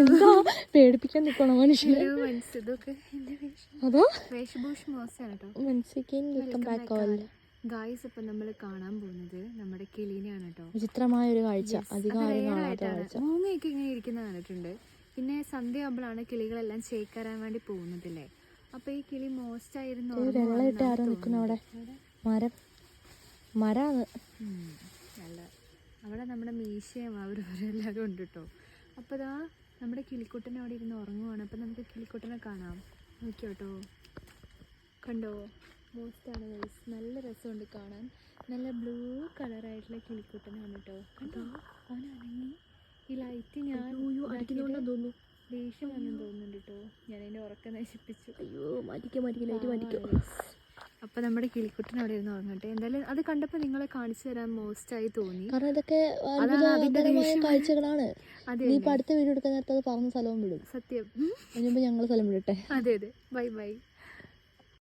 എന്താ പേടിപ്പിക്കാൻ നിൽക്കണോ മനുഷ്യനെ? അതോ ഗായ്സ്, ഇപ്പൊ നമ്മൾ കാണാൻ പോകുന്നത് നമ്മുടെ കിളീനെയാണ് കേട്ടോ. വിചിത്രമായ ഒരു കാഴ്ച, അധികം ആരും കാണാത്ത കാഴ്ച. മൂങ്ങയൊക്കെ ഇങ്ങനെ ഇരിക്കുന്ന കണ്ടിട്ടുണ്ട്. പിന്നെ സന്ധ്യയാകുമ്പോഴാണ് കിളികളെല്ലാം ചേക്കേറാൻ വേണ്ടി പോകുന്നതല്ലേ. അപ്പൊ ഈ കിളി മോസ്റ്റ് ആയിരുന്നു. വെള്ളമായിട്ട് ആരോ നിൽക്കുന്നു അവിടെ. മരാണ് നല്ല. അവിടെ നമ്മുടെ മീശയും അവരെല്ലാവരും ഉണ്ട് കേട്ടോ. അപ്പോൾ ഇതാ നമ്മുടെ കിളിക്കുട്ടൻ അവിടെ ഇരുന്ന് ഉറങ്ങുവാണ്. അപ്പം നമുക്ക് കിളിക്കുട്ടനെ കാണാം. നോക്കിയോട്ടോ, കണ്ടോ? മോസ്റ്റാണ് ഗൈസ്. നല്ല രസമുണ്ട് കാണാൻ. നല്ല ബ്ലൂ കളറായിട്ടുള്ള കിളിക്കുട്ടനാണ് കേട്ടോ. കണ്ടോ, അവൻ അനങ്ങി. ഈ ലൈറ്റ് ഞാൻ തോന്നുന്നു. ദേഷ്യം വന്നെന്ന് തോന്നുന്നുണ്ട് കേട്ടോ. ഞാൻ അതിൻ്റെ ഉറക്കം നശിപ്പിച്ചു. അയ്യോ, മാറ്റിക്കോ. അപ്പോൾ നമ്മുടെ കിളിക്കുട്ടൻ അവിടെ ഇരുന്ന് ഉറങ്ങട്ടെ. എന്തായാലും അത് കണ്ടപ്പോൾ നിങ്ങളെ കാണിച്ചു തരാൻ മോസ്റ്റായി തോന്നി. കാരണം ഇതൊക്കെ കാഴ്ചകളാണ്. നീ ഇപ്പൊ അടുത്ത വീഡിയോ എടുക്കാൻ നേരത്തെ അത് പറഞ്ഞ സ്ഥലവും വിടും. സത്യം. അതിനുമ്പ് ഞങ്ങൾ സ്ഥലം വിടട്ടെ. അതെ. ബൈ.